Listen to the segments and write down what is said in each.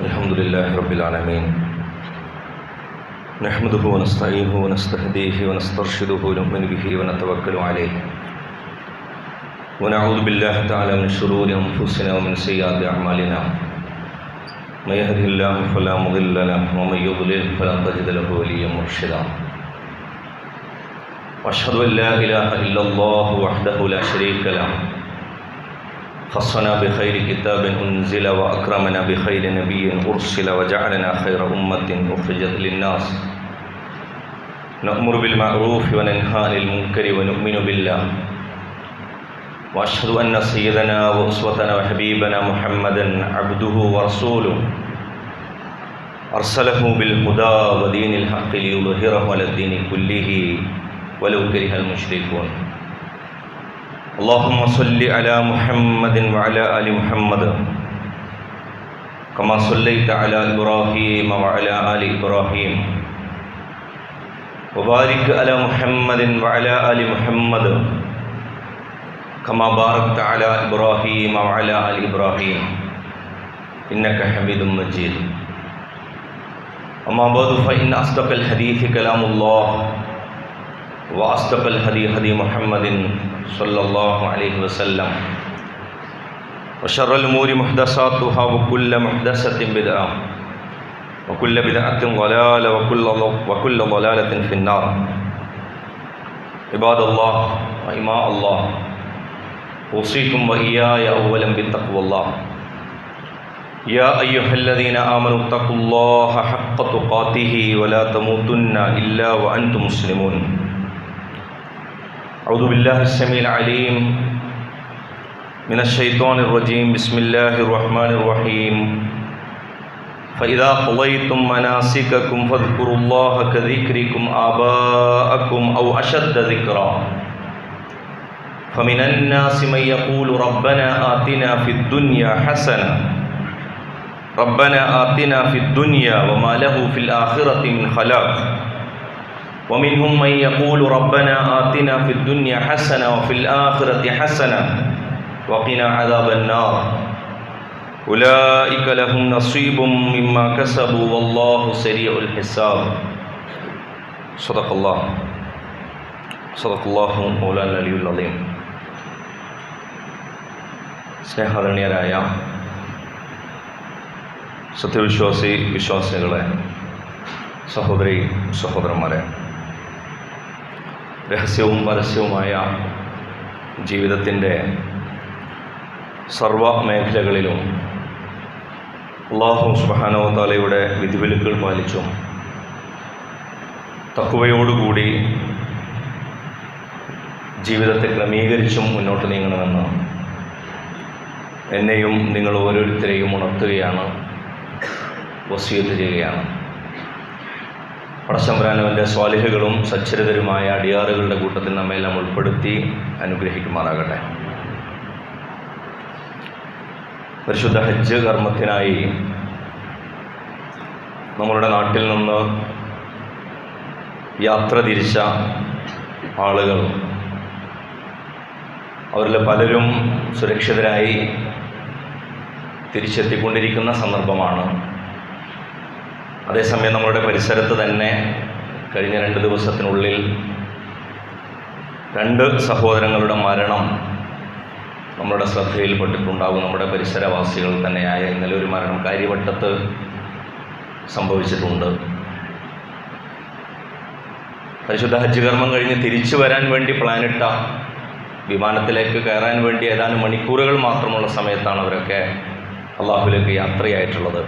الحمد لله رب العالمين نحمده ونستعينه ونستهديه ونسترشده ونؤمن به ونتوكل عليه ونعوذ بالله تعالى من شرور أنفسنا ومن سيئات أعمالنا من يهده الله فلا مضل له ومن يضلل فلا تجد له وليا مرشدا وأشهد أن لا إله إلا الله وحده لا شريك له خصنا بخير كتاب أنزل وأكرمنا بخير نبي أرسل وجعلنا خير أمة أخرجت للناس نأمر بالمعروف وننهى عن المنكر ونؤمن بالله وأشهد أن سيدنا وأسوتنا وحبيبنا محمدا عبده ورسوله أرسله بالهدى ودين الحق ليظهره على الدين كله ولو كره المشركون اللهم صل على محمد وعلى آل محمد كما صليت على إبراهيم وعلى آل إبراهيم وبارك على محمد وعلى آل محمد كما باركت على إبراهيم وعلى آل إبراهيم إنك حميد مجيد أما بعد فإن أصدق الحديث كلام الله وأصدق الهدي هدي محمد صلى الله عليه وسلم وشر الأمور محدثاتها وكل محدثة بدعة وكل بدعة ضلالة وكل ضلالة في النار عباد الله وإماء الله أوصيكم وإياي أولا بتقوى الله يا أيها الذين آمنوا اتقوا الله حق تقاته ولا تموتن إلا وأنتم مسلمون أعوذ بالله السميع العليم من الشيطان الرجيم بسم الله الرحمن الرحيم فإذا قضيتم مناسككم فاذكروا الله كذكركم آباءكم أو أشد ذكرا فمن الناس من يقول ربنا آتنا في الدنيا حسنة وما له في الآخرة من خلاق ومنهم من يقول ربنا آتنا في الدنيا حسنة وفي الآخرة حسنة وقنا عذاب النار أولئك لهم نصيب مما كسبوا والله سريع الحساب صدق الله مولانا العلي العظيم. സ്നേഹാദരണീയരായ വിശ്വാസികളെ, സഹോദരി സഹോദരന്മാരെ, രഹസ്യവും പരസ്യവുമായ ജീവിതത്തിൻ്റെ സർവ മേഖലകളിലും അല്ലാഹു സുബ്ഹാനഹു വ തആലയുടെ വിധിവിലക്കുകൾ പാലിച്ചും തഖ്വയോടുകൂടി ജീവിതത്തെ ക്രമീകരിച്ചും മുന്നോട്ട് നീങ്ങണമെന്ന് എന്നെയും നിങ്ങൾ ഓരോരുത്തരെയും ഉണർത്തുകയാണ്, വസിയത്ത് ചെയ്യുകയാണ്. പടച്ചതമ്പുരാനവൻ്റെ സ്വാലിഹുകളും സച്ചരിതരുമായ അടിയാറുകളുടെ കൂട്ടത്തിൽ നമ്മെല്ലാം ഉൾപ്പെടുത്തി അനുഗ്രഹിക്കുമാറാകട്ടെ. പരിശുദ്ധ ഹജ്ജ് കർമ്മത്തിനായി നമ്മളുടെ നാട്ടിൽ നിന്ന് യാത്ര തിരിച്ച ആളുകൾ, അവരിൽ പലരും സുരക്ഷിതരായി തിരിച്ചെത്തിക്കൊണ്ടിരിക്കുന്ന സന്ദർഭമാണ്. അതേസമയം നമ്മളുടെ പരിസരത്ത് തന്നെ കഴിഞ്ഞ 2 ദിവസത്തിനുള്ളിൽ 2 സഹോദരങ്ങളുടെ മരണം നമ്മുടെ ശ്രദ്ധയിൽപ്പെട്ടിട്ടുണ്ടാകും. നമ്മുടെ പരിസരവാസികൾ തന്നെയായ ഇന്നലെ ഒരു മരണം കാര്യവട്ടത്ത് സംഭവിച്ചിട്ടുണ്ട്. പരിശുദ്ധ ഹജ്ജ് കർമ്മം കഴിഞ്ഞ് തിരിച്ചു വരാൻ വേണ്ടി പ്ലാനിട്ട വിമാനത്തിലേക്ക് കയറാൻ വേണ്ടി ഏതാനും മണിക്കൂറുകൾ മാത്രമുള്ള സമയത്താണ് അവരൊക്കെ അള്ളാഹുവിലേക്ക് യാത്രയായിട്ടുള്ളത്.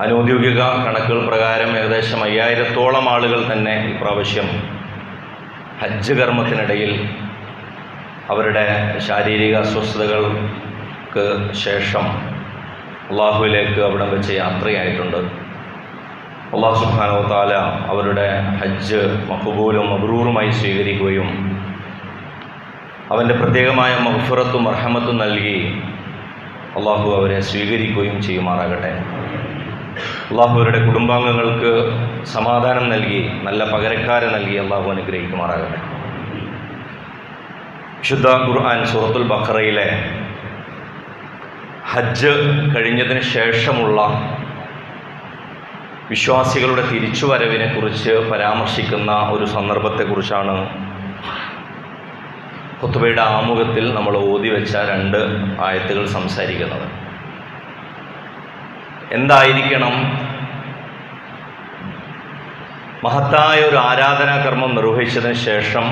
അനൗദ്യോഗിക കണക്കുകൾ പ്രകാരം ഏകദേശം 5000-ഓളം ആളുകൾ തന്നെ ഇപ്രാവശ്യം ഹജ്ജ് കർമ്മത്തിനിടയിൽ അവരുടെ ശാരീരിക അസ്വസ്ഥതകൾക്ക് ശേഷം അള്ളാഹുവിലേക്ക് അവിടം വെച്ച് യാത്രയായിട്ടുണ്ട്. അല്ലാഹു സുബ്ഹാനഹു വ തആല അവരുടെ ഹജ്ജ് മഖ്ബൂലും മബ്റൂറുമായി സ്വീകരിക്കുകയും അവൻ്റെ പ്രത്യേകമായ മഗ്ഫിറത്തും റഹ്മത്തും നൽകി അള്ളാഹു അവരെ സ്വീകരിക്കുകയും ചെയ്യുമാറാകട്ടെ. അള്ളാഹു അവരുടെ കുടുംബാംഗങ്ങൾക്ക് സമാധാനം നൽകി നല്ല പകരക്കാരെ നൽകി അള്ളാഹു അനുഗ്രഹിക്കുമാറാകട്ടെ. വിശുദ്ധ ഖുർആൻ സൂറത്തുൽ ബഖറയിലെ ഹജ്ജ് കഴിഞ്ഞതിന് ശേഷമുള്ള വിശ്വാസികളുടെ തിരിച്ചുവരവിനെക്കുറിച്ച് പരാമർശിക്കുന്ന ഒരു സന്ദർഭത്തെക്കുറിച്ചാണ് ഖുത്ബയുടെ ആമുഖത്തിൽ നമ്മൾ ഓതി വെച്ച 2 ആയത്തുകൾ സംസാരിക്കുന്നത്. എന്തായിരിക്കണം മഹത്തായ ഒരു ആരാധനാകർമ്മം നിർവഹിച്ചതിന് ശേഷം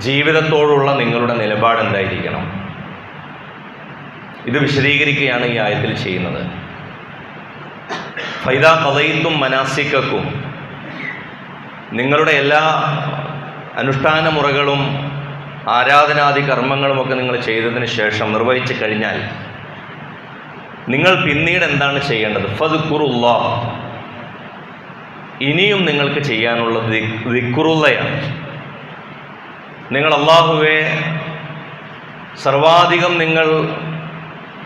ജീവിതത്തോടുള്ള നിങ്ങളുടെ നിലപാട് എന്തായിരിക്കണം? ഇത് വിശദീകരിക്കുകയാണ് ഈ ആയത്തിൽ ചെയ്യുന്നത്. ഫൈദാ ഖദൈതും മനാസിക്കക്കും, നിങ്ങളുടെ എല്ലാ അനുഷ്ഠാന മുറകളും ആരാധനാദി കർമ്മങ്ങളുമൊക്കെ നിങ്ങൾ ചെയ്തതിന് ശേഷം നിർവഹിച്ചു കഴിഞ്ഞാൽ നിങ്ങൾ പിന്നീട് എന്താണ് ചെയ്യേണ്ടത്? ഫദ്കുറുല്ലാഹ്, ഇനിയും നിങ്ങൾക്ക് ചെയ്യാനുള്ളത് ദിക്റുള്ളയാണ്. നിങ്ങൾ അല്ലാഹുവെ സർവാധികം നിങ്ങൾ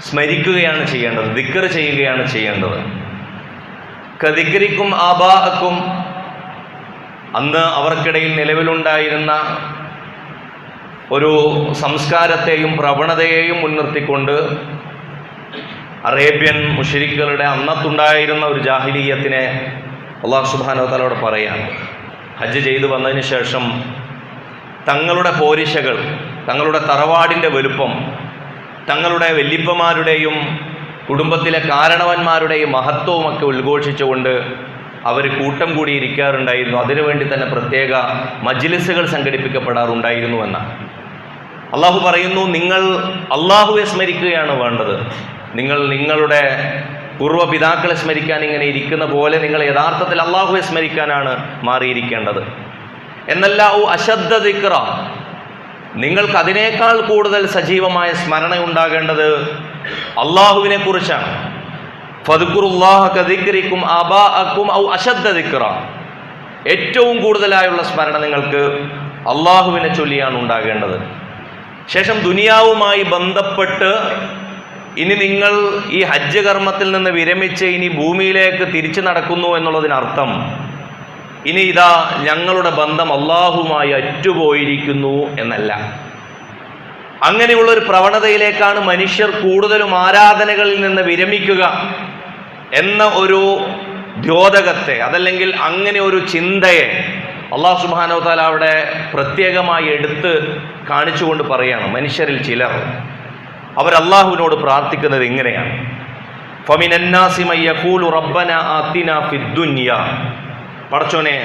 സ്മരിക്കുകയാണ് ചെയ്യേണ്ടത്, ദിക്ർ ചെയ്യുകയാണ് ചെയ്യേണ്ടത്. കദിക്രിക്കും ആബാഅക്കും, അന്ന് അവർക്കിടയിൽ നിലവിലുണ്ടായിരുന്ന ഒരു സംസ്കാരത്തെയും പ്രവണതയെയും മുൻനിർത്തിക്കൊണ്ട് അറേബ്യൻ മുശ്രിക്കുകളുടെ അന്നത്തുണ്ടായിരുന്ന ഒരു ജാഹിലിയ്യത്തിനെ അല്ലാഹു സുബ്ഹാനഹു വ തആലയോട് പറയാണ്. ഹജ്ജ് ചെയ്തു വന്നതിന് ശേഷം തങ്ങളുടെ പോരിശകൾ, തങ്ങളുടെ തറവാടിൻ്റെ വലുപ്പം, തങ്ങളുടെ വല്യപ്പമാരുടെയും കുടുംബത്തിലെ കാരണവന്മാരുടെയും മഹത്വവുമൊക്കെ ഉദ്ഘോഷിച്ചുകൊണ്ട് അവർ കൂട്ടം കൂടി ഇരിക്കാറുണ്ടായിരുന്നു. അതിനുവേണ്ടി തന്നെ പ്രത്യേക മജ്ലിസുകൾ സംഘടിപ്പിക്കപ്പെടാറുണ്ടായിരുന്നു എന്നാണ്. അള്ളാഹു പറയുന്നു, നിങ്ങൾ അള്ളാഹുവെ സ്മരിക്കുകയാണ് വേണ്ടത്. നിങ്ങൾ നിങ്ങളുടെ പൂർവ്വപിതാക്കളെ സ്മരിക്കാൻ ഇങ്ങനെ ഇരിക്കുന്ന പോലെ നിങ്ങൾ യഥാർത്ഥത്തിൽ അള്ളാഹുവെ സ്മരിക്കാനാണ് മാറിയിരിക്കേണ്ടത്. എന്നല്ല അശദ്ദ ദിക്റ, നിങ്ങൾക്ക് അതിനേക്കാൾ കൂടുതൽ സജീവമായ സ്മരണ ഉണ്ടാകേണ്ടത് അള്ളാഹുവിനെ കുറിച്ചാണ്. ഫദ്കുറുല്ലാഹ കദിക്രിക്കും ആബാഅക്കും ഔ അശദ്ദ ദിക്റ, ഏറ്റവും കൂടുതലായുള്ള സ്മരണ നിങ്ങൾക്ക് അള്ളാഹുവിനെ ചൊല്ലിയാണ് ഉണ്ടാകേണ്ടത്. ശേഷം ദുനിയാവുമായി ബന്ധപ്പെട്ട് ഇനി നിങ്ങൾ ഈ ഹജ്ജ് കർമ്മത്തിൽ നിന്ന് വിരമിച്ച് ഇനി ഭൂമിയിലേക്ക് തിരിച്ചു നടക്കുന്നു എന്നുള്ളതിനർത്ഥം ഇനി ഇതാ ഞങ്ങളുടെ ബന്ധം അള്ളാഹുമായി അറ്റുപോയിരിക്കുന്നു എന്നല്ല. അങ്ങനെയുള്ളൊരു പ്രവണതയിലേക്കാണ് മനുഷ്യർ കൂടുതലും ആരാധനകളിൽ നിന്ന് വിരമിക്കുക എന്ന ഒരു ദ്യോതകത്തെ, അതല്ലെങ്കിൽ അങ്ങനെ ഒരു ചിന്തയെ അല്ലാഹു സുബ്ഹാനഹു വ തആല അവിടെ പ്രത്യേകമായി എടുത്ത് കാണിച്ചുകൊണ്ട് പറയുകയാണ്. മനുഷ്യരിൽ ചിലർ അവർ അള്ളാഹുവിനോട് പ്രാർത്ഥിക്കുന്നത് ഇങ്ങനെയാണ്. ഫമിനന്നാസി മൻ യഖൂലു റബ്ബനാ ആതിനാ ഫിദ്ദുനിയ, പടച്ചോനെ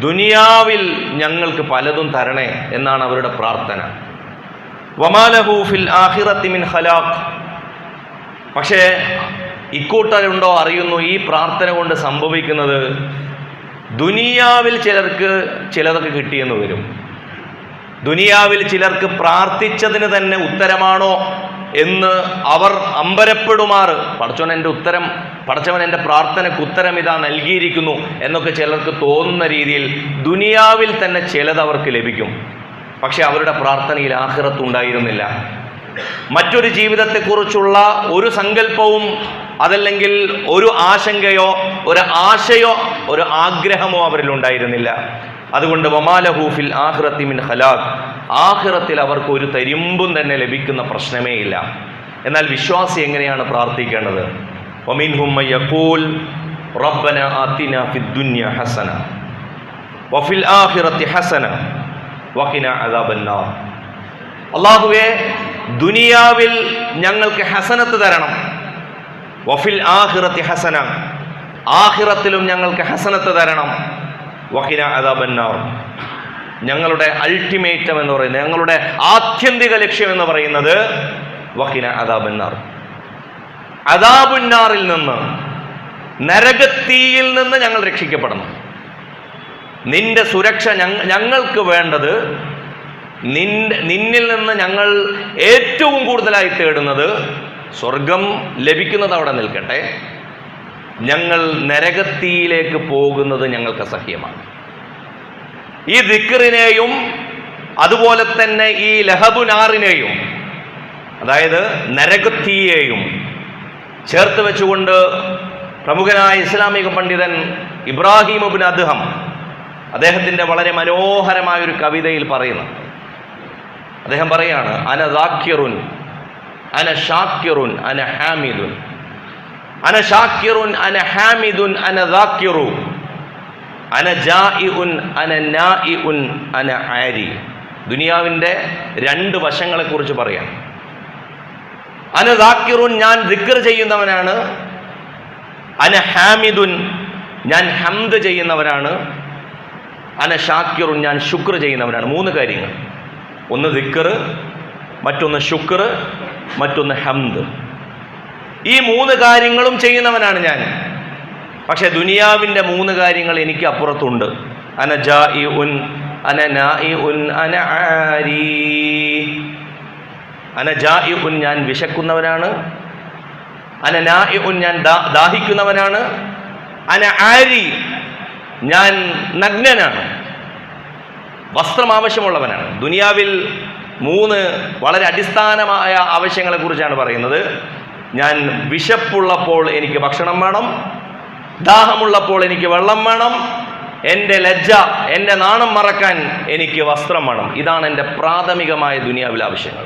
ദുനിയാവിൽ ഞങ്ങൾക്ക് പലതും തരണേ എന്നാണ് അവരുടെ പ്രാർത്ഥന. വമാ ലഹു ഫിൽ ആഖിറതി മിൻ ഖലാഖ്, പക്ഷേ ഇക്കൂട്ടരുണ്ടോ അറിയുന്നു ഈ പ്രാർത്ഥന കൊണ്ട് സംഭവിക്കുന്നത് ദുനിയാവിൽ ചിലർക്ക് ചിലതൊക്കെ കിട്ടിയെന്ന് വരും. ദുനിയാവിൽ ചിലർക്ക് പ്രാർത്ഥിച്ചതിന് തന്നെ ഉത്തരമാണോ എന്ന് അവർ അമ്പരപ്പെടുമാറ്. പടച്ചവൻ എൻ്റെ പ്രാർത്ഥനയ്ക്ക് ഉത്തരം ഇതാ നൽകിയിരിക്കുന്നു എന്നൊക്കെ ചിലർക്ക് തോന്നുന്ന രീതിയിൽ ദുനിയാവിൽ തന്നെ ചിലത് അവർക്ക് ലഭിക്കും. പക്ഷെ അവരുടെ പ്രാർത്ഥനയിൽ ആഖിറത്ത് ഉണ്ടായിരുന്നില്ല. മറ്റൊരു ജീവിതത്തെക്കുറിച്ചുള്ള ഒരു സങ്കല്പവും അതല്ലെങ്കിൽ ഒരു ആശങ്കയോ ഒരു ആശയോ ഒരു ആഗ്രഹമോ അവരിൽ ഉണ്ടായിരുന്നില്ല. അതുകൊണ്ട് വമാലഹു ഫിൽ ആഖിറതി മിൻ ഖലാഖ്, ആഖിറത്തിൽ അവർക്ക് ഒരു തരിമ്പും തന്നെ ലഭിക്കുന്ന പ്രശ്നമേ ഇല്ല. എന്നാൽ വിശ്വാസി എങ്ങനെയാണ് പ്രാർത്ഥിക്കേണ്ടത്? വമിൻഹും മൻ യഖൂൽ റബ്ബനാ ആതിനാ ഫിദ്ദുനിയ ഹസന വഫിൽ ആഖിറതി ഹസന വഖിനാ അദാബന്നാർ. അല്ലാഹുവേ ദുനിയാവിൽ ഞങ്ങൾക്ക് ഹസനത്ത് തരണം, വഫിൽ ആഖിറതി ഹസന, ആഖിറത്തിലും ഞങ്ങൾക്ക് ഹസനത്ത് തരണം, വഖിനാ അദാബന്നാർ, ഞങ്ങളുടെ അൾട്ടിമേറ്റം എന്ന് പറയുന്നത്, ഞങ്ങളുടെ ആത്യന്തിക ലക്ഷ്യം എന്ന് പറയുന്നത് വഖിനാ അദാബന്നാർ, അദാബുന്നാറിൽ നിന്ന്, നരകത്തീയിൽ നിന്ന് ഞങ്ങൾ രക്ഷിക്കപ്പെടണം. നിന്റെ സുരക്ഷ ഞങ്ങൾക്ക് വേണ്ടത്, നിന്നിൽ നിന്ന് ഞങ്ങൾ ഏറ്റവും കൂടുതലായി തേടുന്നത് സ്വർഗം ലഭിക്കുന്നത് അവിടെ നിൽക്കട്ടെ, ഞങ്ങൾ നരകത്തീയിലേക്ക് പോകുന്നത് ഞങ്ങൾക്ക് അസഹ്യമാണ്. ഈ ദിക്റിനെയും അതുപോലെ തന്നെ ഈ ലഹബുനാറിനെയും, അതായത് നരകത്തീയെയും ചേർത്ത് വെച്ചുകൊണ്ട് പ്രമുഖനായ ഇസ്ലാമിക പണ്ഡിതൻ ഇബ്രാഹിം ഇബ്നു അദ്ഹം അദ്ദേഹത്തിൻ്റെ വളരെ മനോഹരമായൊരു കവിതയിൽ പറയുന്നു. അദ്ദേഹം പറയാണ്, അന ദാക്കിറുൻ അന ഷാക്കിറുൻ അന ഹാമിദുൻ. അന ഷാക്കിറുൻ അന ഹാമിദുൻ അന ദാക്കിറു അന ജാഇഉൻ അന നാഇഉൻ അന ആരി. ദുനിയാവിൻ്റെ രണ്ട് വശങ്ങളെക്കുറിച്ച് പറയാം. അന ദാക്കിറുൻ, ഞാൻ ദിക്ർ ചെയ്യുന്നവനാണ്. അന ഹാമിദുൻ, ഞാൻ ഹംദ് ചെയ്യുന്നവനാണ്. അന ഷാക്കിറുൻ, ഞാൻ ശുക്ർ ചെയ്യുന്നവനാണ്. മൂന്ന് കാര്യങ്ങൾ. ഒന്ന് ദിക്ർ, മറ്റൊന്ന് ശുക്ർ, മറ്റൊന്ന് ഹംദ്. ഈ മൂന്ന് കാര്യങ്ങളും ചെയ്യുന്നവനാണ് ഞാൻ. പക്ഷെ ദുനിയാവിൻ്റെ മൂന്ന് കാര്യങ്ങൾ എനിക്ക് അപ്പുറത്തുണ്ട്. അന ജാഇഉൻ അന നാഇഉൻ അന ആരി. അന ജാഇഉൻ, ഞാൻ വിശക്കുന്നവനാണ്. അന നാഇഉൻ, ഞാൻ ദാഹിക്കുന്നവനാണ്. അന ആരി, ഞാൻ നഗ്നനാണ്, വസ്ത്രം ആവശ്യമുള്ളവനാണ്. ദുനിയാവിൽ മൂന്ന് വളരെ അടിസ്ഥാനമായ ആവശ്യങ്ങളെക്കുറിച്ചാണ് പറയുന്നത്. ഞാൻ വിശപ്പുള്ളപ്പോൾ എനിക്ക് ഭക്ഷണം വേണം, ദാഹമുള്ളപ്പോൾ എനിക്ക് വെള്ളം വേണം, എൻ്റെ ലജ്ജ, എൻ്റെ നാണം മറക്കാൻ എനിക്ക് വസ്ത്രം വേണം. ഇതാണ് എൻ്റെ പ്രാഥമികമായ ദുനിയാവിലെ ആവശ്യങ്ങൾ.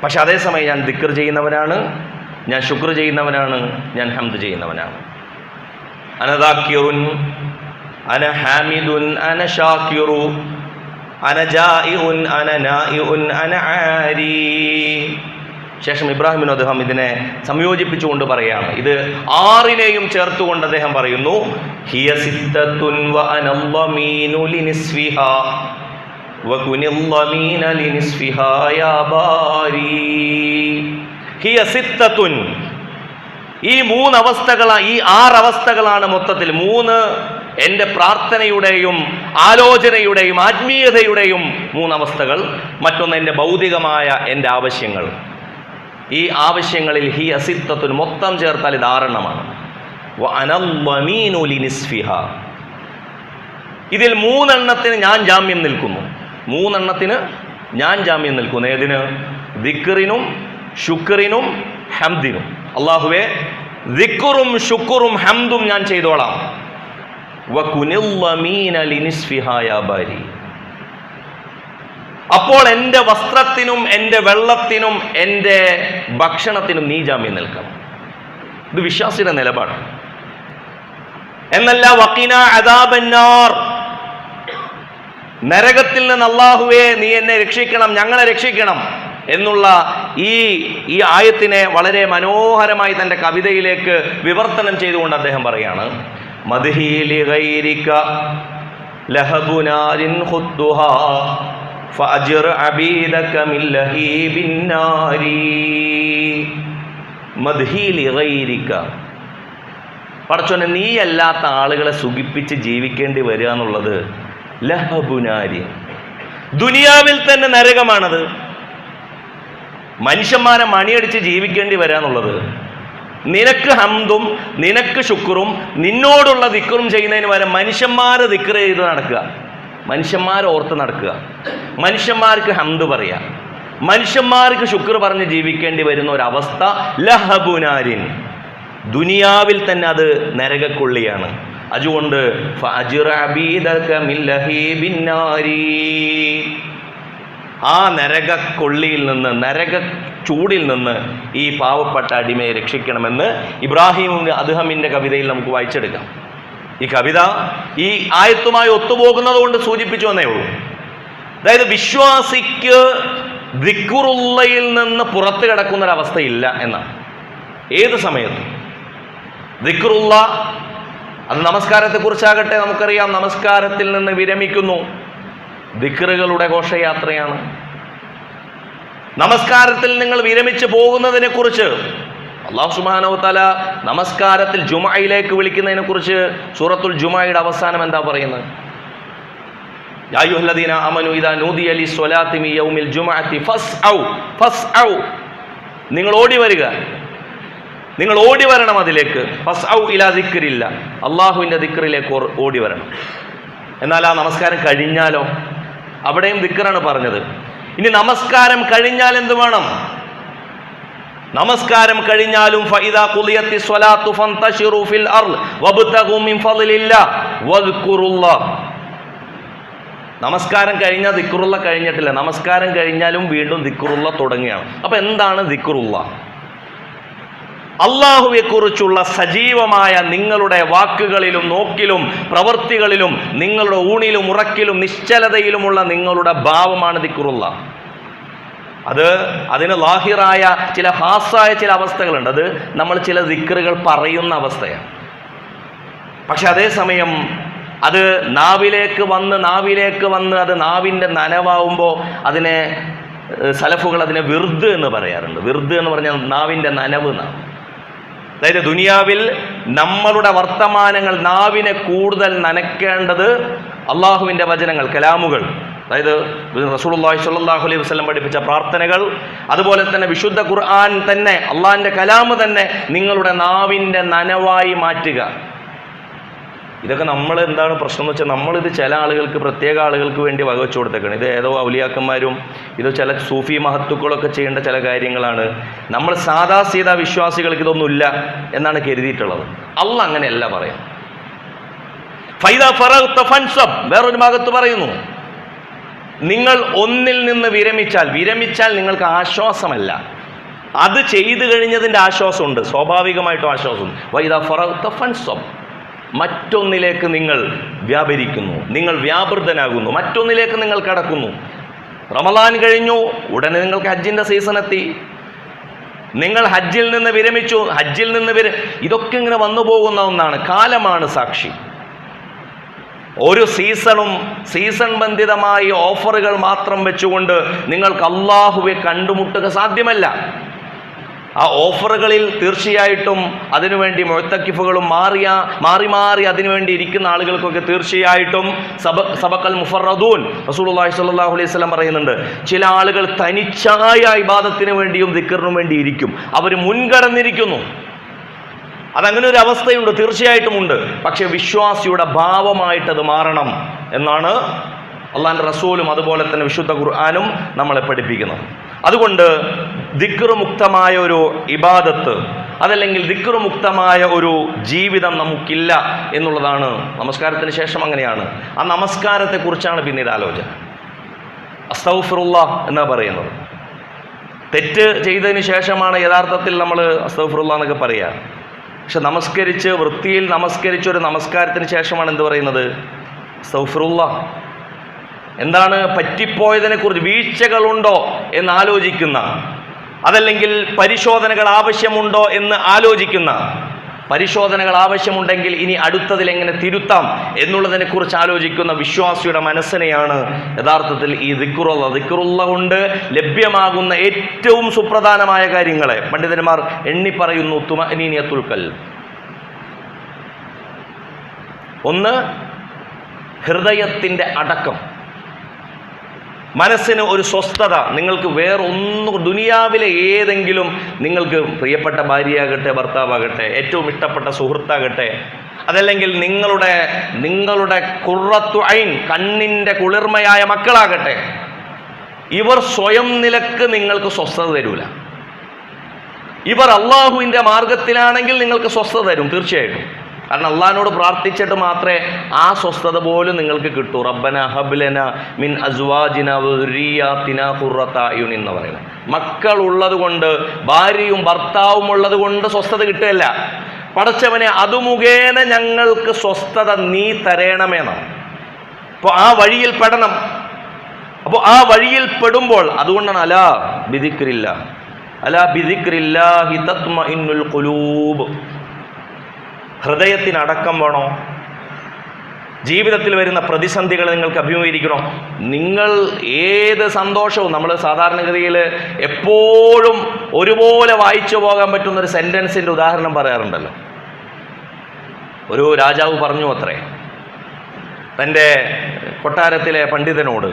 പക്ഷെ അതേസമയം ഞാൻ ദിക്ർ ചെയ്യുന്നവനാണ്, ഞാൻ ശുക്ർ ചെയ്യുന്നവനാണ്, ഞാൻ ഹംദ് ചെയ്യുന്നവനാണ്. അന ദാക്കിറുൻ അന ഹാമിദുൻ അന ഷാക്കിറു അന ജാഇഉൻ അന നാഇഉൻ അന ആരി. ശേഷം ഇബ്രാഹിം ബിൻ അദ്ഹം ഇതിനെ സംയോജിപ്പിച്ചുകൊണ്ട് പറയുകയാണ്. ഇത് ആറിനെയും ചേർത്തുകൊണ്ട് അദ്ദേഹം പറയുന്നു, ഹിയ സിത്തത്തുൻ വ അനൽ ളമീനു ലിനിസ്ഫിഹാ വ കുനിൽ ളമീന ലിനിസ്ഫിഹാ യാ ബാരി. ഹിയ സിത്തത്തുൻ, ഈ മൂന്നവസ്ഥകളാണ്, ഈ ആറവസ്ഥകളാണ് മൊത്തത്തിൽ. മൂന്ന് എൻ്റെ പ്രാർത്ഥനയുടെയും ആലോചനയുടെയും ആത്മീയതയുടെയും മൂന്നവസ്ഥകൾ. മറ്റൊന്ന് എൻ്റെ ഭൗതികമായ എൻ്റെ ആവശ്യങ്ങൾ. ഈ ആവശ്യങ്ങളിൽ ഹി അസിത്തത്തുൻ മൊത്തം ചേർത്താൽ ഇത് ആറെണ്ണമാണ്. വ അനൽ ളമീനു ലിനിസ്ഫിഹാ, ഇതിൽ മൂന്നെണ്ണത്തിന് ഞാൻ ജാമ്യം നിൽക്കുന്നു. മൂന്നെണ്ണത്തിന് ഞാൻ ജാമ്യം നിൽക്കുന്നു. ഏതിന്? ദിക്റിനും ശുക്റിനും ഹംദിനും. അല്ലാഹുവേ, ദിക്റും ശുക്റും ഹംദും ഞാൻ ചെയ്തോളാം. വ കുനിൽ ളമീന ലിനിസ്ഫിഹാ യാ ബാരി. അപ്പോൾ എൻ്റെ വസ്ത്രത്തിനും എൻ്റെ വെള്ളത്തിനും എൻ്റെ ഭക്ഷണത്തിനും നീ ജാമ്യം നിൽക്കണം. ഇത് വിശ്വാസിയുടെ നിലപാട്. എന്നല്ല വഖിന അദാബന്നാർ, നരകത്തിൽ നിന്ന് അല്ലാഹുവേ നീ എന്നെ രക്ഷിക്കണം, ഞങ്ങളെ രക്ഷിക്കണം എന്നുള്ള ഈ ആയത്തിനെ വളരെ മനോഹരമായി തൻ്റെ കവിതയിലേക്ക് വിവർത്തനം ചെയ്തുകൊണ്ട് അദ്ദേഹം പറയാണ്, മദ്ഹി ലിഗൈരിക ലഹബുനാരിൻ ഖുദ്ദുഹാ ഫഅജ്ർ അബീദക മിൻ ലഹീബിൻ നാരി. മദ്ഹി ലിഗൈരിക, പടച്ചോനെ നീ അല്ലാത്ത ആളുകളെ സുഖിപ്പിച്ച് ജീവിക്കേണ്ടി വരിക എന്നുള്ളത് ലഹബുനാരി, ദുനിയാവിൽ തന്നെ നരകമാണത്. മനുഷ്യന്മാരെ മണിയടിച്ച് ജീവിക്കേണ്ടി വരാന്നുള്ളത്. നിനക്ക് ഹംദും നിനക്ക് ശുക്റും നിന്നോടുള്ള ദിക്റും ചെയ്യുന്നതിന് പകരം മനുഷ്യന്മാരെ ദിക്ർ ചെയ്ത് നടക്കുക, മനുഷ്യന്മാരെ ഓർത്ത് നടക്കുക, മനുഷ്യന്മാർക്ക് ഹംദ് പറയുക, മനുഷ്യന്മാർക്ക് ശുക്ർ പറഞ്ഞ് ജീവിക്കേണ്ടി വരുന്ന ഒരവസ്ഥ ലഹബുനാരിൻ, ദുനിയാവിൽ തന്നെ അത് നരകക്കൊള്ളിയാണ്. അതുകൊണ്ട് ഫഅജ്ർ അബീദക മിൻ ലഹീബിൻ നാരി, ആ നരകക്കൊള്ളിയിൽ നിന്ന്, നരക ചൂടിൽ നിന്ന് ഈ പാവപ്പെട്ട അടിമയെ രക്ഷിക്കണമെന്ന് ഇബ്രാഹിം അദ്ഹമിൻ്റെ കവിതയിൽ നമുക്ക് വായിച്ചെടുക്കാം. ഈ കവിത ഈ ആയത്തുമായി ഒത്തുപോകുന്നത് കൊണ്ട് സൂചിപ്പിച്ചു എന്നേ ഉള്ളൂ. അതായത് വിശ്വാസിക്ക് ദിക്റുള്ളയിൽ നിന്ന് പുറത്തു കിടക്കുന്നൊരവസ്ഥയില്ല എന്നാണ്. ഏത് സമയത്തും ദിക്റുള്ള, അത് നമസ്കാരത്തെക്കുറിച്ചാകട്ടെ, നമുക്കറിയാം നമസ്കാരത്തിൽ നിന്ന് വിരമിക്കുന്നു, ദിക്റുകളുടെ ഘോഷയാത്രയാണ്. നമസ്കാരത്തിൽ നിങ്ങൾ വിരമിച്ച് പോകുന്നതിനെ കുറിച്ച് അല്ലാഹു സുബ്ഹാനഹു വ തആല നമസ്കാരത്തിൽ ജുമുഅയിലേക്ക് വിളിക്കുന്നതിനെ കുറിച്ച് സൂറത്തുൽ ജുമുഅയുടെ അവസാനം എന്താ പറയുന്നത്? യാ അയ്യുഹല്ലദീന ആമനു ഇദാ നൂദിയ ലിസ്സലാത്തി മിൻ യൗമിൽ ജുമുഅത്തി ഫസ്ഔ, നിങ്ങൾ ഓടി വരിക, നിങ്ങൾ ഓടി വരണം അതിലേക്ക്. ഫസ്ഔ ഇലാ ദിക്രില്ല, അല്ലാഹുവിൻ്റെ ദിക്റിലേക്ക് ഓടി വരണം. എന്നാൽ ആ നമസ്കാരം കഴിഞ്ഞാലോ? അവിടെയും ദിക്റാണ് പറഞ്ഞത്. ഇനി നമസ്കാരം കഴിഞ്ഞാൽ എന്ത് വേണം? നമസ്കാരം കഴിഞ്ഞാലും ഫഇദാ ഖുദിയത്തി സ്വലാത്തു ഫന്തശിറു ഫിൽ അർള് വബ്തഗു മിൻ ഫളില്ലാഹ് വദ്കുറുല്ലാഹ്, നമസ്കാരം കഴിഞ്ഞാൽ ദിക്റുള്ള കഴിഞ്ഞിട്ടില്ല, നമസ്കാരം കഴിഞ്ഞാലും വീണ്ടും ദിക്റുള്ള തുടങ്ങുകയാണ്. അപ്പം എന്താണ് ദിക്റുള്ള? അള്ളാഹുവെക്കുറിച്ചുള്ള സജീവമായ നിങ്ങളുടെ വാക്കുകളിലും നോക്കിലും പ്രവൃത്തികളിലും നിങ്ങളുടെ ഊണിലും ഉറക്കിലും നിശ്ചലതയിലുമുള്ള നിങ്ങളുടെ ഭാവമാണ് ദിക്റുള്ള. അതിന് ലാഹിറായ ചില ഹാസായ ചില അവസ്ഥകളുണ്ട്. അത് നമ്മൾ ചില ദിക്റുകൾ പറയുന്ന അവസ്ഥയാണ്. പക്ഷെ അതേസമയം അത് നാവിലേക്ക് വന്ന് അത് നാവിൻ്റെ നനവാകുമ്പോൾ അതിനെ സലഫുകൾ അതിനെ വിർദ് എന്ന് പറയാറുണ്ട്. വിർദ് എന്ന് പറഞ്ഞാൽ നാവിൻ്റെ നനവ് എന്നാണ്. അതായത് ദുനിയാവിൽ നമ്മളുടെ വർത്തമാനങ്ങൾ നാവിനെ കൂടുതൽ നനയ്ക്കേണ്ടത് അള്ളാഹുവിൻ്റെ വചനങ്ങൾ, കലാമുകൾ, അതായത് റസൂലുള്ളാഹി സ്വല്ലല്ലാഹു അലൈഹി വസല്ലം പഠിപ്പിച്ച പ്രാർത്ഥനകൾ, അതുപോലെ തന്നെ വിശുദ്ധ ഖുർആൻ തന്നെ, അള്ളാഹിൻ്റെ കലാമ് തന്നെ നിങ്ങളുടെ നാവിൻ്റെ നനവായി മാറ്റുക. ഇതൊക്കെ നമ്മൾ എന്താണ് പ്രശ്നം എന്ന് വെച്ചാൽ നമ്മളിത് ചില ആളുകൾക്ക്, പ്രത്യേക ആളുകൾക്ക് വേണ്ടി വകവെച്ചു കൊടുത്തേക്കാണ്. ഇത് ഏതോ ഔലിയാക്കന്മാരും ഇത് ചില സൂഫി മഹത്തുക്കളൊക്കെ ചെയ്യേണ്ട ചില കാര്യങ്ങളാണ്. നമ്മൾ സാദാ സീതാ വിശ്വാസികൾക്ക് ഇതൊന്നുമില്ല എന്നാണ് കരുതിയിട്ടുള്ളത്. അള്ളാഹ് അങ്ങനെയല്ല പറയാം. ഫൈദാ ഫറഗ്ത ഫൻസബ്, വേറൊരു ഭാഗത്ത് പറയുന്നു, നിങ്ങൾ ഒന്നിൽ നിന്ന് വിരമിച്ചാൽ നിങ്ങൾക്ക് ആശ്വാസമല്ല, അത് ചെയ്തു കഴിഞ്ഞതിൻ്റെ ആശ്വാസമുണ്ട്, സ്വാഭാവികമായിട്ടും ആശ്വാസമുണ്ട്. വൈദാ ഫറഗ്ത ഫൻസബ്, മറ്റൊന്നിലേക്ക് നിങ്ങൾ വ്യാപരിക്കുന്നു, നിങ്ങൾ വ്യാപൃതനാകുന്നു, മറ്റൊന്നിലേക്ക് നിങ്ങൾ കടക്കുന്നു. റമളാൻ കഴിഞ്ഞു, ഉടനെ നിങ്ങൾക്ക് ഹജ്ജിൻ്റെ സീസൺ എത്തി, നിങ്ങൾ ഹജ്ജിൽ നിന്ന് വിരമിച്ചു, ഇതൊക്കെ ഇങ്ങനെ വന്നു പോകുന്ന ഒന്നാണ്. കാലമാണ് സാക്ഷി. ഒരു സീസൺ ബന്ധിതമായി ഓഫറുകൾ മാത്രം വെച്ചുകൊണ്ട് നിങ്ങൾക്ക് അള്ളാഹുവെ കണ്ടുമുട്ടുക സാധ്യമല്ല. ആ ഓഫറുകളിൽ തീർച്ചയായിട്ടും അതിനുവേണ്ടി മുഅ്തക്കിഫുകളും മാറി അതിനുവേണ്ടി ഇരിക്കുന്ന ആളുകൾക്കൊക്കെ തീർച്ചയായിട്ടും സബഖൽ മുഫറദൂൻ, റസൂലുള്ളാഹി സ്വല്ലല്ലാഹു അലൈഹി വസല്ലം പറയുന്നുണ്ട്, ചില ആളുകൾ തനിച്ചായ ഇബാദത്തിന് വേണ്ടിയും ദിക്റിനും വേണ്ടി ഇരിക്കും, അവർ മുൻകടന്നിരിക്കുന്നു. അതങ്ങനെ ഒരു അവസ്ഥയുണ്ട്, തീർച്ചയായിട്ടും ഉണ്ട്. പക്ഷെ വിശ്വാസിയുടെ ഭാവമായിട്ടത് മാറണം എന്നാണ് അള്ളാഹിൻ്റെ റസൂലും അതുപോലെ തന്നെ വിശുദ്ധ ഖുർആനും നമ്മളെ പഠിപ്പിക്കുന്നത്. അതുകൊണ്ട് ദിക്റ് മുക്തമായ ഒരു ഇബാദത്ത്, അതല്ലെങ്കിൽ ദിക്റ് മുക്തമായ ഒരു ജീവിതം നമുക്കില്ല എന്നുള്ളതാണ്. നമസ്കാരത്തിന് ശേഷം അങ്ങനെയാണ്. ആ നമസ്കാരത്തെക്കുറിച്ചാണ് പിന്നീട് ആലോചന. അസ്തഗ്ഫിറുല്ലാഹ് എന്നാ പറയുന്നത്. തെറ്റ് ചെയ്തതിന് ശേഷമാണ് യഥാർത്ഥത്തിൽ നമ്മൾ അസ്തഗ്ഫിറുല്ലാഹ് എന്നൊക്കെ പറയുക. പക്ഷെ വൃത്തിയിൽ നമസ്കരിച്ച ഒരു നമസ്കാരത്തിന് ശേഷമാണ് എന്ത് പറയുന്നത്? അസ്തഗ്ഫിറുല്ലാഹ്. എന്താണ് പറ്റിപ്പോയതിനെ കുറിച്ച്, വീഴ്ചകളുണ്ടോ എന്ന് ആലോചിക്കുന്ന, അതല്ലെങ്കിൽ പരിശോധനകൾ ആവശ്യമുണ്ടോ എന്ന് ആലോചിക്കുന്ന, പരിശോധനകൾ ആവശ്യമുണ്ടെങ്കിൽ ഇനി അടുത്തതിൽ എങ്ങനെ തിരുത്താം എന്നുള്ളതിനെ കുറിച്ച് ആലോചിക്കുന്ന വിശ്വാസിയുടെ മനസ്സിനെയാണ് യഥാർത്ഥത്തിൽ ഈ ദിക്റുള്ള കൊണ്ട് ലഭ്യമാകുന്ന ഏറ്റവും സുപ്രധാനമായ കാര്യങ്ങളെ പണ്ഡിതന്മാർ എണ്ണി പറയുന്നു. തുമഅനീനത്തുൽ ഖൽബ്, ഒന്ന് ഹൃദയത്തിൻ്റെ അടക്കം, മനസ്സിന് ഒരു സ്വസ്ഥത. നിങ്ങൾക്ക് വേറൊന്നും, ദുനിയാവിലെ ഏതെങ്കിലും നിങ്ങൾക്ക് പ്രിയപ്പെട്ട ഭാര്യയാകട്ടെ, ഭർത്താവാകട്ടെ, ഏറ്റവും ഇഷ്ടപ്പെട്ട സുഹൃത്താകട്ടെ, അതല്ലെങ്കിൽ നിങ്ങളുടെ ഖുർറത്തു ഐൻ, കണ്ണിൻ്റെ കുളിർമയായ മക്കളാകട്ടെ, ഇവർ സ്വയം നിലക്ക് നിങ്ങൾക്ക് സ്വസ്ഥത തരൂല. ഇവർ അള്ളാഹുവിൻ്റെ മാർഗത്തിലാണെങ്കിൽ നിങ്ങൾക്ക് സ്വസ്ഥത തരും തീർച്ചയായിട്ടും. കാരണം അള്ളാഹിനോട് പ്രാർത്ഥിച്ചിട്ട് മാത്രമേ ആ സ്വസ്ഥത പോലും നിങ്ങൾക്ക് കിട്ടൂ. റബ്ബന ഹബ് ലനാ മിൻ അസ്വാജിനാ വദുരിയാതിനാ ഖുർറത അയുൻ എന്ന് പറയുന്നത്. മക്കൾ ഉള്ളത് കൊണ്ട്, ഭാര്യയും ഭർത്താവും ഉള്ളത് കൊണ്ട് സ്വസ്ഥത കിട്ടുകയല്ല. പടച്ചവനെ, അത് മുഖേന ഞങ്ങൾക്ക് സ്വസ്ഥത നീ തരേണമെന്നാണ്. അപ്പോൾ ആ വഴിയിൽ പെടണം. അപ്പോൾ ആ വഴിയിൽ പെടുമ്പോൾ, അതുകൊണ്ടാണ് അലാ ബിദിക്രില്ലാഹി തത്മഇന്നുൽ ഖുലൂബ്. ഹൃദയത്തിനടക്കം വേണോ? ജീവിതത്തിൽ വരുന്ന പ്രതിസന്ധികൾ നിങ്ങൾക്ക് അഭിമുഖീകരിക്കണോ? നിങ്ങൾ ഏത് സന്തോഷവും, നമ്മൾ സാധാരണഗതിയിൽ എപ്പോഴും ഒരുപോലെ വായിച്ചു പോകാൻ പറ്റുന്ന ഒരു സെൻറ്റൻസിൻ്റെ ഉദാഹരണം പറയാറുണ്ടല്ലോ. ഒരു രാജാവ് പറഞ്ഞു അത്രേ തൻ്റെ കൊട്ടാരത്തിലെ പണ്ഡിതനോട്,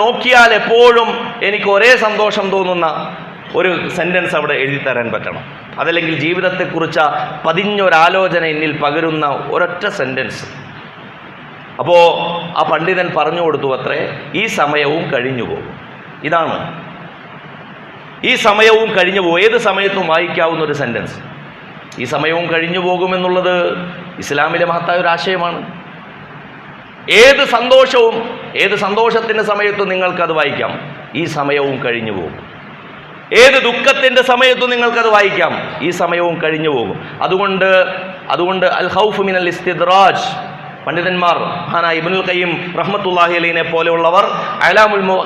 നോക്കിയാൽ എപ്പോഴും എനിക്ക് ഒരേ സന്തോഷം തോന്നുന്ന ഒരു സെൻറ്റൻസ് അവിടെ എഴുതി തരാൻ പറ്റണം. അതല്ലെങ്കിൽ ജീവിതത്തെക്കുറിച്ച് പതിഞ്ഞൊരാലോചന എന്നിൽ പകരുന്ന ഒരൊറ്റ സെൻറ്റൻസ്. അപ്പോൾ ആ പണ്ഡിതൻ പറഞ്ഞു കൊടുത്തു അത്രേ, ഈ സമയവും കഴിഞ്ഞു പോകും. ഇതാണ് ഈ സമയവും കഴിഞ്ഞു പോകും. ഏത് സമയത്തും വായിക്കാവുന്ന ഒരു സെൻറ്റൻസ്. ഈ സമയവും കഴിഞ്ഞു പോകുമെന്നുള്ളത് ഇസ്ലാമിലെ മഹത്തായ ഒരു ആശയമാണ്. ഏത് സന്തോഷത്തിൻ്റെ സമയത്തും നിങ്ങൾക്കത് വായിക്കാം, ഈ സമയവും കഴിഞ്ഞു പോകും. ഏത് ദുഃഖത്തിൻ്റെ സമയത്തും നിങ്ങൾക്കത് വായിക്കാം, ഈ സമയവും കഴിഞ്ഞു പോകും. അതുകൊണ്ട് അൽ ഖൗഫ് മിനൽ ഇസ്തിദ്റാജ്, പണ്ഡിതന്മാർ മഹാനായ ഇബ്നുൽ ഖയ്യിം റഹ്മത്തുള്ളാഹി അലൈഹിനെ പോലെയുള്ളവർ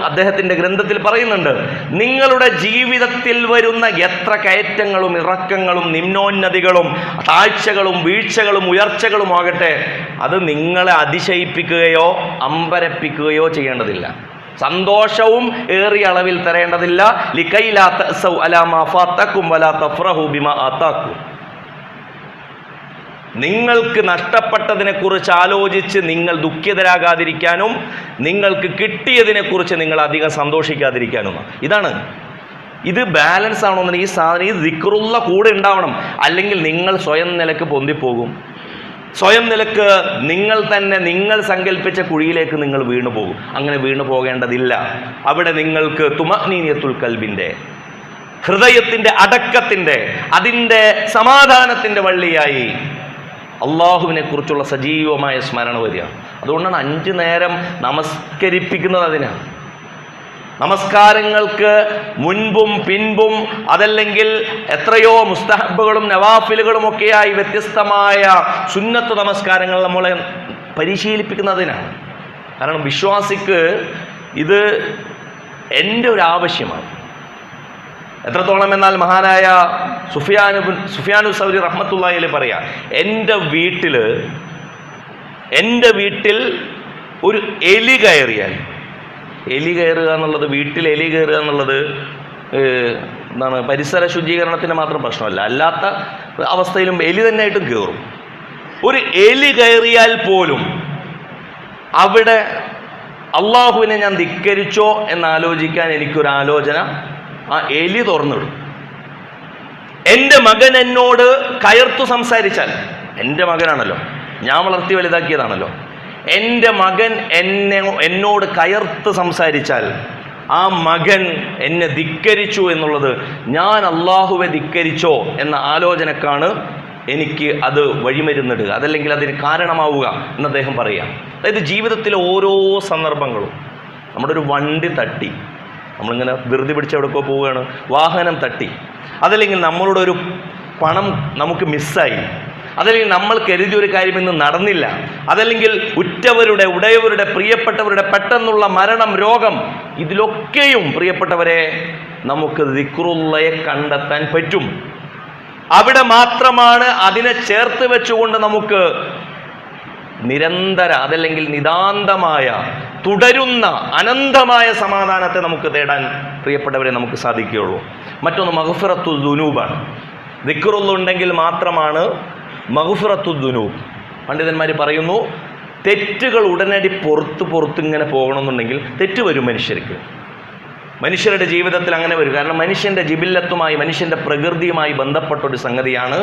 അദ്ദേഹത്തിൻ്റെ ഗ്രന്ഥത്തിൽ പറയുന്നുണ്ട്, നിങ്ങളുടെ ജീവിതത്തിൽ വരുന്ന എത്ര കയറ്റങ്ങളും ഇറക്കങ്ങളും നിമ്നോന്നതികളും താഴ്ചകളും വീഴ്ചകളും ഉയർച്ചകളും ആകട്ടെ, അത് നിങ്ങളെ അതിശയിപ്പിക്കുകയോ അമ്പരപ്പിക്കുകയോ ചെയ്യേണ്ടതില്ല. സന്തോഷവും ഏറിയ അളവിൽ തരേണ്ടതില്ല. ലികൈ ലാ തഅസൗ അലാ മാ ഫാതകും വലാ തഫ്റഹു ബിമാ ആതാകും. നിങ്ങൾക്ക് നഷ്ടപ്പെട്ടതിനെക്കുറിച്ച് ആലോചിച്ച് നിങ്ങൾ ദുഃഖിതരാകാതിരിക്കാനും നിങ്ങൾക്ക് കിട്ടിയതിനെക്കുറിച്ച് നിങ്ങൾ അധികം സന്തോഷിക്കാതിരിക്കാനും. ഇത് ബാലൻസ് ആവണമെന്ന് ഈ ദിക്റുള്ള കൂടെ ഉണ്ടാവണം. അല്ലെങ്കിൽ നിങ്ങൾ സ്വയം നിലക്ക് പൊന്തിപ്പോകും. സ്വയം നിലക്ക് നിങ്ങൾ സങ്കല്പിച്ച കുഴിയിലേക്ക് നിങ്ങൾ വീണു പോകും. അങ്ങനെ വീണു പോകേണ്ടതില്ല. അവിടെ നിങ്ങൾക്ക് തുമഅ്നീനത്തുൽ ഖൽബിൻ്റെ, ഹൃദയത്തിൻ്റെ അടക്കത്തിൻ്റെ, അതിൻ്റെ സമാധാനത്തിൻ്റെ വള്ളിയായി അള്ളാഹുവിനെ കുറിച്ചുള്ള സജീവമായ സ്മരണ വരിക. അതുകൊണ്ടാണ് 5 നേരം നമസ്കരിപ്പിക്കുന്നത്. അതിനാണ് നമസ്കാരങ്ങൾക്ക് മുൻപും പിൻപും അതല്ലെങ്കിൽ എത്രയോ മുസ്തഹബുകളും നവാഫിലുകളും ഒക്കെയായി വ്യത്യസ്തമായ സുന്നത്ത് നമസ്കാരങ്ങൾ നമ്മളെ പരിശീലിപ്പിക്കുന്നതിനാണ്. കാരണം വിശ്വാസിക്ക് ഇത് എൻ്റെ ഒരു ആവശ്യമാണ്. എത്രത്തോളം എന്നാൽ മഹാനായ സുഫിയാനു സൗരി റഹ്മത്തുള്ളാഹി അലൈഹി പറയാം, എൻ്റെ വീട്ടിൽ ഒരു എലി കയറുക എന്നുള്ളത്, വീട്ടിൽ എലി കയറുക എന്നുള്ളത് പരിസര ശുചീകരണത്തിന് മാത്രം പ്രശ്നമല്ല, അല്ലാത്ത അവസ്ഥയിലും എലി തന്നെയായിട്ടും കയറും. ഒരു എലി കയറിയാൽ പോലും അവിടെ അള്ളാഹുവിനെ ഞാൻ ധിക്കരിച്ചോ എന്നാലോചിക്കാൻ എനിക്കൊരാലോചന ആ എലി തുറന്നിടും. എൻ്റെ മകൻ എന്നോട് കയർത്തു സംസാരിച്ചാൽ, എൻ്റെ മകനാണല്ലോ, ഞാൻ വളർത്തി വലുതാക്കിയതാണല്ലോ, എൻ്റെ മകൻ എന്നോട് കയർത്ത് സംസാരിച്ചാൽ ആ മകൻ എന്നെ ധിക്കരിച്ചു എന്നുള്ളത്, ഞാൻ അള്ളാഹുവെ ധിക്കരിച്ചോ എന്ന ആലോചനക്കാണ് എനിക്ക് അത് വഴിമരുന്നിടുക, അതല്ലെങ്കിൽ അതിന് കാരണമാവുക എന്ന് അദ്ദേഹം പറയാം. അതായത് ജീവിതത്തിലെ ഓരോ സന്ദർഭങ്ങളും, നമ്മുടെ ഒരു വണ്ടി തട്ടി, നമ്മളിങ്ങനെ ധൃതി പിടിച്ച് എവിടെക്കോ പോവുകയാണ്, വാഹനം തട്ടി, അതല്ലെങ്കിൽ നമ്മളുടെ ഒരു പണം നമുക്ക് മിസ്സായി, അതല്ലെങ്കിൽ നമ്മൾ കരുതിയ ഒരു കാര്യം ഇന്ന് നടന്നില്ല, അതല്ലെങ്കിൽ ഉറ്റവരുടെ, ഉടയവരുടെ, പ്രിയപ്പെട്ടവരുടെ പെട്ടെന്നുള്ള മരണം, രോഗം, ഇതിലൊക്കെയും പ്രിയപ്പെട്ടവരെ നമുക്ക് ദിക്റുള്ളയെ കണ്ടെത്താൻ പറ്റും. അവിടെ മാത്രമാണ് അതിനെ ചേർത്ത് വെച്ചുകൊണ്ട് നമുക്ക് നിരന്തര, അതല്ലെങ്കിൽ നിതാന്തമായ, തുടരുന്ന അനന്തമായ സമാധാനത്തെ നമുക്ക് തേടാൻ പ്രിയപ്പെട്ടവരെ നമുക്ക് സാധിക്കുകയുള്ളൂ. മറ്റൊന്ന് മഗ്ഫിറത്തു ദുനൂബാണ്. ദിക്റുള്ള ഉണ്ടെങ്കിൽ മാത്രമാണ് മഗ്ഫിറത്തു ദുനൂബ്. പണ്ഡിതന്മാർ പറയുന്നു, തെറ്റുകൾ ഉടനടി പുറത്ത് ഇങ്ങനെ പോകണമെന്നുണ്ടെങ്കിൽ തെറ്റ് വരും മനുഷ്യരുടെ ജീവിതത്തിൽ അങ്ങനെ വരും. കാരണം മനുഷ്യൻ്റെ ജിബില്ലത്തുമായി, മനുഷ്യൻ്റെ പ്രകൃതിയുമായി ബന്ധപ്പെട്ടൊരു സംഗതിയാണ്.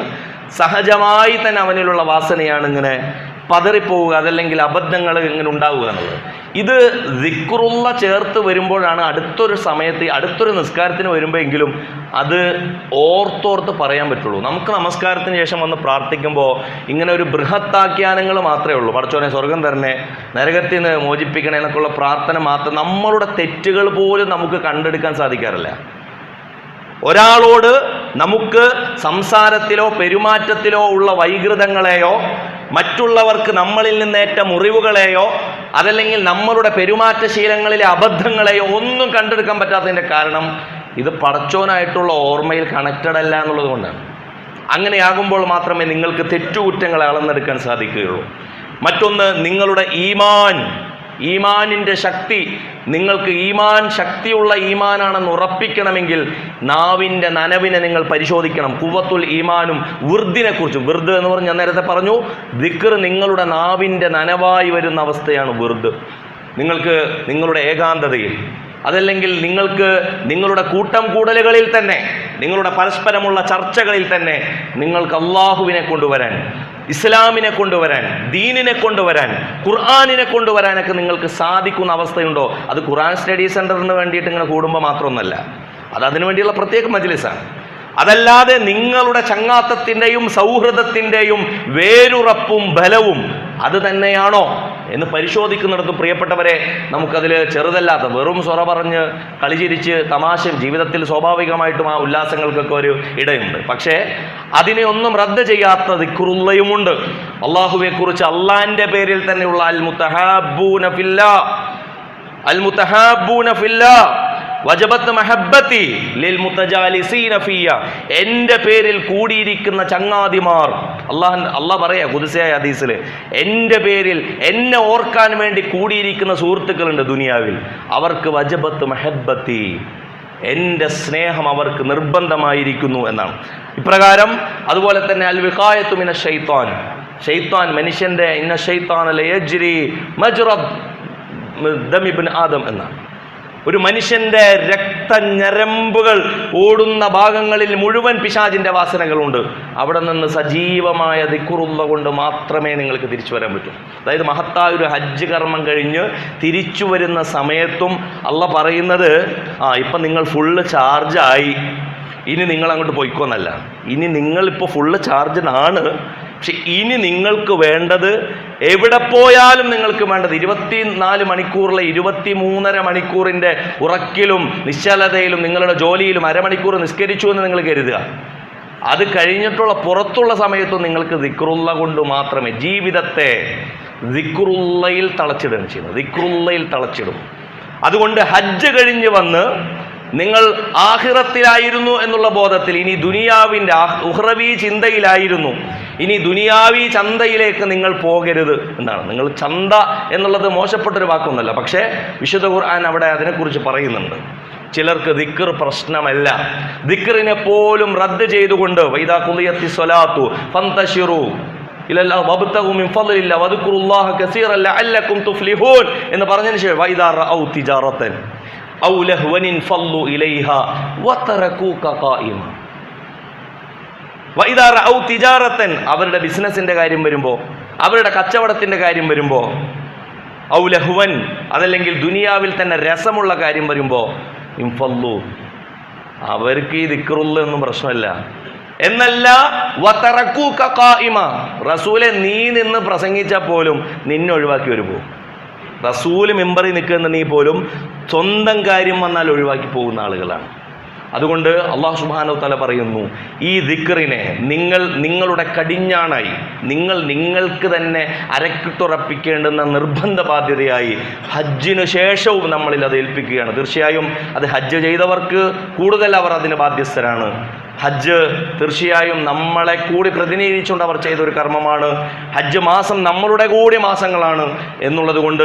സഹജമായി തന്നെ അവനിലുള്ള വാസനയാണ് ഇങ്ങനെ പതറിപ്പോവുക, അതല്ലെങ്കിൽ അബദ്ധങ്ങൾ ഇങ്ങനെ ഉണ്ടാവുക എന്നുള്ളത്. ഇത് ദിക്റുള്ള ചേർത്ത് വരുമ്പോഴാണ് അടുത്തൊരു സമയത്ത്, അടുത്തൊരു നിസ്കാരത്തിന് വരുമ്പോഴെങ്കിലും അത് ഓർത്തോർത്ത് പറയാൻ പറ്റുള്ളൂ. നമുക്ക് നമസ്കാരത്തിന് ശേഷം വന്ന് പ്രാർത്ഥിക്കുമ്പോൾ ഇങ്ങനെ ഒരു ബൃഹത്താഖ്യാനങ്ങൾ മാത്രമേ ഉള്ളൂ. പടച്ചോനെ സ്വർഗം തരണേ, നരകത്തിൽ നിന്ന് മോചിപ്പിക്കണേ എന്നൊക്കെയുള്ള പ്രാർത്ഥന മാത്രം. നമ്മളുടെ തെറ്റുകൾ പോലും നമുക്ക് കണ്ടെടുക്കാൻ സാധിക്കാറില്ല. ഒരാളോട് നമുക്ക് സംസാരത്തിലോ പെരുമാറ്റത്തിലോ ഉള്ള വൈകൃതങ്ങളെയോ, മറ്റുള്ളവർക്ക് നമ്മളിൽ നിന്നേറ്റ മുറിവുകളെയോ, അതല്ലെങ്കിൽ നമ്മളുടെ പെരുമാറ്റശീലങ്ങളിലെ അബദ്ധങ്ങളെയോ ഒന്നും കണ്ടെടുക്കാൻ പറ്റാത്തതിൻ്റെ കാരണം ഇത് പടച്ചോനായിട്ടുള്ള ഓർമ്മയിൽ കണക്റ്റഡ് അല്ല എന്നുള്ളത് കൊണ്ടാണ്. അങ്ങനെയാകുമ്പോൾ മാത്രമേ നിങ്ങൾക്ക് തെറ്റുകുറ്റങ്ങളെ അളന്നെടുക്കാൻ സാധിക്കുകയുള്ളൂ. മറ്റൊന്ന്, നിങ്ങളുടെ ഈമാനിൻ്റെ ശക്തി, നിങ്ങൾക്ക് ഈമാൻ ശക്തിയുള്ള ഈമാനാണെന്ന് ഉറപ്പിക്കണമെങ്കിൽ നാവിൻ്റെ നനവിനെ നിങ്ങൾ പരിശോധിക്കണം. ഖുവ്വത്തുൽ ഈമാനും വിർദിനെ കുറിച്ച്, വിർദ് എന്ന് പറഞ്ഞ് ഞാൻ നേരത്തെ പറഞ്ഞു, ദിക്ർ നിങ്ങളുടെ നാവിൻ്റെ നനവായി വരുന്ന അവസ്ഥയാണ് വിർദ്. നിങ്ങൾക്ക് നിങ്ങളുടെ ഏകാന്തതയിൽ, അതല്ലെങ്കിൽ നിങ്ങൾക്ക് നിങ്ങളുടെ കൂട്ടം കൂടലുകളിൽ തന്നെ, നിങ്ങളുടെ പരസ്പരമുള്ള ചർച്ചകളിൽ തന്നെ നിങ്ങൾക്ക് അള്ളാഹുവിനെ കൊണ്ടുവരാൻ, ഇസ്ലാമിനെ കൊണ്ടുവരാൻ, ദീനിനെ കൊണ്ടുവരാൻ, ഖുർആനിനെ കൊണ്ടുവരാനൊക്കെ നിങ്ങൾക്ക് സാധിക്കുന്ന അവസ്ഥയുണ്ടോ? അത് ഖുർആൻ സ്റ്റഡി സെൻ്ററിന് വേണ്ടിയിട്ട് ഇങ്ങനെ കൂടുമ്പോൾ മാത്രമൊന്നുമല്ല, അതിനു വേണ്ടിയുള്ള പ്രത്യേക മജ്ലിസാണ്. അതല്ലാതെ നിങ്ങളുടെ ചങ്ങാത്തത്തിൻ്റെയും സൗഹൃദത്തിൻ്റെയും വേരുറപ്പും ബലവും അത് തന്നെയാണോ എന്ന് പരിശോധിക്കുന്നിടത്ത് പ്രിയപ്പെട്ടവരെ, നമുക്കതിൽ ചെറുതല്ലാത്ത വെറും സൊറ പറഞ്ഞ് കളിചിരിച്ച് തമാശയും ജീവിതത്തിൽ സ്വാഭാവികമായിട്ടും ആ ഉല്ലാസങ്ങൾക്കൊക്കെ ഒരു ഇടയുണ്ട്. പക്ഷേ അതിനെ ഒന്നും റദ്ദ് ചെയ്യാത്ത ദിക്റുള്ളയുമുണ്ട്. അള്ളാഹുവെ കുറിച്ച് അള്ളാഹിന്റെ പേരിൽ തന്നെയുള്ള അൽ മുതഹാബ്ബൂന ഫില്ലാ വജബത്ത് മഹബ്ബത്തി ലിൽ മുതജാലിസീന ഫിയ, എൻ്റെ പേരിൽ കൂടിയിരിക്കുന്ന ചങ്ങാതിമാർ. അള്ളാഹ് പറയാ ഖുദ്സിയായ ഹദീസിൽ, എൻ്റെ പേരിൽ എന്നെ ഓർക്കാൻ വേണ്ടി കൂടിയിരിക്കുന്ന സുഹൃത്തുക്കളുണ്ട് ദുനിയാവിൽ, അവർക്ക് വജബത്ത് മഹബ്ബത്തി, എൻ്റെ സ്നേഹം അവർക്ക് നിർബന്ധമായിരിക്കുന്നു എന്നാണ്. ഇപ്രകാരം അതുപോലെ തന്നെ അൽ വിഖായത്തു മിന ശൈത്താൻ, ഷൈത്താൻ മനുഷ്യൻ്റെ ഇന്ന ശൈത്താന ലയജ്രി മജ്റദ് ദം ഇബ്ൻ ആദം എന്നാണ്. ഒരു മനുഷ്യൻ്റെ രക്തഞരമ്പുകൾ ഓടുന്ന ഭാഗങ്ങളിൽ മുഴുവൻ പിശാചിൻ്റെ വാസനകളുണ്ട്. അവിടെ നിന്ന് സജീവമായ ദിക്റുള്ള കൊണ്ട് മാത്രമേ നിങ്ങൾക്ക് തിരിച്ചു വരാൻ പറ്റൂ. അതായത് മഹത്തായ ഒരു ഹജ്ജ് കർമ്മം കഴിഞ്ഞ് തിരിച്ചു വരുന്ന സമയത്തും അള്ളാഹ് പറയുന്നത്, ഇപ്പം നിങ്ങൾ ഫുള്ള് ചാർജായി, ഇനി നിങ്ങൾ അങ്ങോട്ട് പോയിക്കോന്നല്ല. ഇനി നിങ്ങളിപ്പോൾ ഫുള്ള് ചാർജിനാണ്, പക്ഷെ ഇനി നിങ്ങൾക്ക് വേണ്ടത്, എവിടെ പോയാലും നിങ്ങൾക്ക് വേണ്ടത് 24 മണിക്കൂറിലെ 23.5 മണിക്കൂറിൻ്റെ ഉറക്കിലും നിശ്ചലതയിലും നിങ്ങളുടെ ജോലിയിലും അരമണിക്കൂർ നിസ്കരിച്ചു എന്ന് നിങ്ങൾ കരുതുക. അത് കഴിഞ്ഞിട്ടുള്ള പുറത്തുള്ള സമയത്തും നിങ്ങൾക്ക് ദിക്റുള്ള കൊണ്ട് മാത്രമേ ജീവിതത്തെ ദിക്റുള്ളയിൽ തളച്ചിടുകയാണ് ചെയ്യുന്നത്. ദിക്റുള്ളയിൽ തളച്ചിടും. അതുകൊണ്ട് ഹജ്ജ് കഴിഞ്ഞ് വന്ന് നിങ്ങൾ ആഖിറത്തിലായിരുന്നു എന്നുള്ള ബോധത്തിൽ, ഇനി ദുനിയാവിൻ്റെ ഉഹ്റവി ചിന്തയിലായിരുന്നു, ഇനി ദുനിയാവി ചന്തയിലേക്ക് നിങ്ങൾ പോകരുത് എന്നാണ്. നിങ്ങൾ ചന്ത എന്നുള്ളത് മോശപ്പെട്ടൊരു വാക്കൊന്നുമല്ല, പക്ഷേ വിശുദ്ധ ഖുർആൻ അവിടെ അതിനെക്കുറിച്ച് പറയുന്നുണ്ട്. ചിലർക്ക് ദിക്ർ പ്രശ്നമല്ല, ദിക്റിനെ പോലും റദ്ദ് ചെയ്തുകൊണ്ട് വൈദാ ഖുദിയത്തി സ്വലാത്തു ഫന്തശിറു ഇലല്ലാഹി വബ്തഗു മിൻ ഫളില്ലാഹി വദ്കുറുല്ലാഹ കസീറൻ ലഅല്ലകും തുഫ്ലിഹൂൻ എന്ന് പറഞ്ഞതിന് ശേഷം വൈദാ റഔ തിജാറതൻ ഔ ലഹ്വൻ ഫല്ലു ഇലൈഹാ വതറകൂക ഖായിമ. വൈദാ റഔ തിജാറതൻ, അവരുടെ ബിസിനസിന്റെ കാര്യം വരുമ്പോൾ, അവരുടെ കച്ചവടത്തിന്റെ കാര്യം വരുമ്പോൾ, ഔ ലഹ്വൻ അതല്ലെങ്കിൽ ദുനിയാവിൽ തന്നെ രസമുള്ള കാര്യം വരുമ്പോൾ, ഇൻഫല്ലു, അവർക്ക് ഈ ദിക്റുള്ള ഒന്നും പ്രശ്നമല്ല എന്നല്ല. വതറകൂക ഖായിമ, റസൂലെ നീ നിന്ന് പ്രസംഗിച്ചാൽ പോലും നിന്നെ ഒഴിവാക്കി വരുമ്പോൾ, റസൂല് മിമ്പറിൽ നിൽക്കുന്ന നീ പോലും സ്വന്തം കാര്യം വന്നാൽ ഒഴിവാക്കി പോകുന്ന ആളുകളാണ്. അതുകൊണ്ട് അല്ലാഹു സുബ്ഹാനഹു വ തആല പറയുന്നു, ഈ ദിക്റിനെ നിങ്ങളുടെ കടിഞ്ഞാണായി, നിങ്ങൾക്ക് തന്നെ അരക്കിട്ടുറപ്പിക്കേണ്ടുന്ന നിർബന്ധ ബാധ്യതയായി ഹജ്ജിന് ശേഷവും നമ്മളിൽ അത് ഏൽപ്പിക്കുകയാണ്. തീർച്ചയായും അത് ഹജ്ജ് ചെയ്തവർക്ക് കൂടുതൽ അവർ അതിന് ബാധ്യസ്ഥരാണ്. ഹജ്ജ് തീർച്ചയായും നമ്മളെ കൂടി പ്രതിനിധീകരിച്ചുകൊണ്ട് അവർ ചെയ്തൊരു കർമ്മമാണ്. ഹജ്ജ് മാസം നമ്മളുടെ കൂടി മാസങ്ങളാണ് എന്നുള്ളത് കൊണ്ട്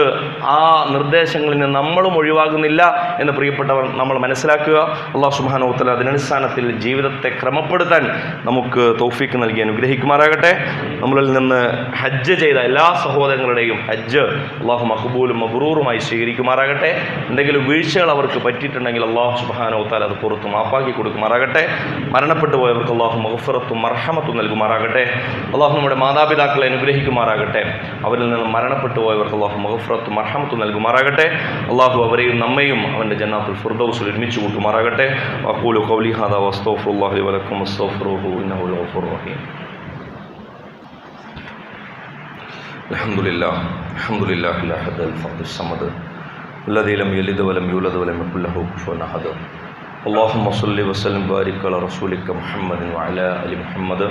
ആ നിർദ്ദേശങ്ങളിൽ നിന്ന് നമ്മളും ഒഴിവാകുന്നില്ല എന്ന് പ്രിയപ്പെട്ടവർ നമ്മൾ മനസ്സിലാക്കുക. അല്ലാഹു സുബ്ഹാനഹു വ തആല അതിനടിസ്ഥാനത്തിൽ ജീവിതത്തെ ക്രമപ്പെടുത്താൻ നമുക്ക് തൗഫീക്ക് നൽകി അനുഗ്രഹിക്കുമാറാകട്ടെ. നമ്മളിൽ നിന്ന് ഹജ്ജ് ചെയ്ത എല്ലാ സഹോദരങ്ങളുടെയും ഹജ്ജ് അല്ലാഹു മഖ്ബൂലും മബ്റൂറുമായി സ്വീകരിക്കുമാറാകട്ടെ. എന്തെങ്കിലും വീഴ്ചകൾ അവർക്ക് പറ്റിയിട്ടുണ്ടെങ്കിൽ അല്ലാഹു സുബ്ഹാനഹു വ തആല അത് പുറത്ത് മാപ്പാക്കി കൊടുക്കുമാറാകട്ടെ. മരണപ്പെട്ടു പോയവർക്ക് അല്ലാഹു മഗ്ഫിറത്തും മർഹമത്തും നൽകുമാറാകട്ടെ. അല്ലാഹു നമ്മുടെ മാതാപിതാക്കളെ അനുഗ്രഹിക്കുമാറാകട്ടെ. അവരിൽ നിന്ന് മരണപ്പെട്ടു പോയവർക്ക് അല്ലാഹു മഗ്ഫിറത്തും മർഹമത്തും നൽകുമാറാകട്ടെ. അല്ലാഹു അവരെയും നമ്മയും അവൻ്റെ ജന്നാത്തുൽ ഫിർദൗസിൽ ഒരുമിച്ച് കൂട്ടുമാറാകട്ടെ. വഖൂലു ഖൗലി ഹാദാ വസ്തഗ്ഫിറുല്ലാഹി ലി വലക്കും വസ്തഗ്ഫിറുഹു ഇന്നഹു ഹുവൽ ഗഫൂറുർ റഹീം. അൽഹംദുലില്ലാഹിൽ അഹദൽ ഫർദുസ് സമദ് الذي لم يلد ولم يولد ولم يكن له كفوا أحد. اللهم صل وسلم وبارك على رسولك محمد وعلى آل محمد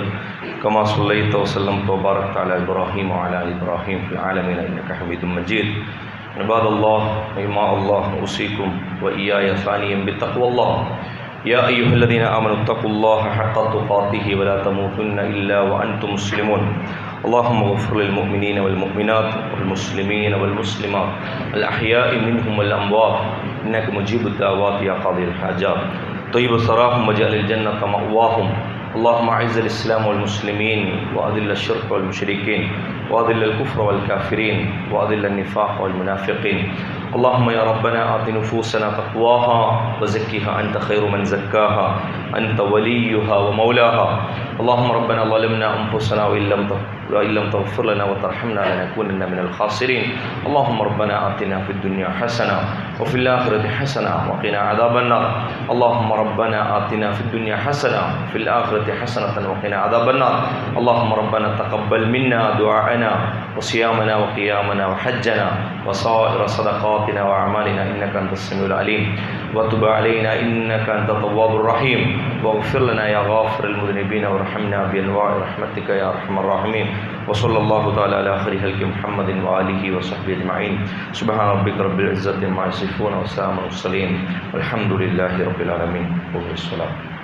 كما صليت وسلمت وباركت على إبراهيم وعلى آل إبراهيم في العالمين إنك حميد مجيد. عباد الله إماء الله أوصيكم وإياي ثانيا بتقوى الله. يا أيها الذين آمنوا اتقوا الله حق تقاته ولا تموتن إلا وأنتم مسلمون. اللهم اغفر للمؤمنين والمؤمنات والمسلمين والمسلمات الأحياء منهم والأموات إنك مجيب الدعوات يا قاضي الحاجات. طيب ثراهم واجعل الجنة مأواهم. اللهم أعز الإسلام والمسلمين وأذل الشرك والمشركين وأذل الكفر والكافرين وأذل النفاق والمنافقين. اللهم يا ربنا آت نفوسنا تقواها وزكها أنت خير من زكاها أنت وليها ومولاها. اللهم ربنا ظلمنا أنفسنا وإن لم تغفر لنا وترحمنا لنكونن من الخاسرين. اللهم ربنا آتنا في الدنيا حسنة وفي الآخرة حسنة وقنا عذاب النار. اللهم ربنا آتنا في الدنيا حسنة وفي الآخرة حسنة وقنا عذاب النار. اللهم ربنا تقبل منا دعاءنا وصيامنا وقيامنا وحجنا وسائر صدقاتنا وأعمالنا إنك أنت السميع العليم، وتب علينا إنك أنت التواب الرحيم، واغفر لنا يا غافر المذنبين وارحمنا بأنواع رحمتك يا أرحم الراحمين. وصلى الله تعالى على خير خلق محمد وآله وصحبه أجمعين. سبحان ربك رب العزة عما يصفون وسلام على المرسلين والحمد لله رب العالمين. وبالصلاة.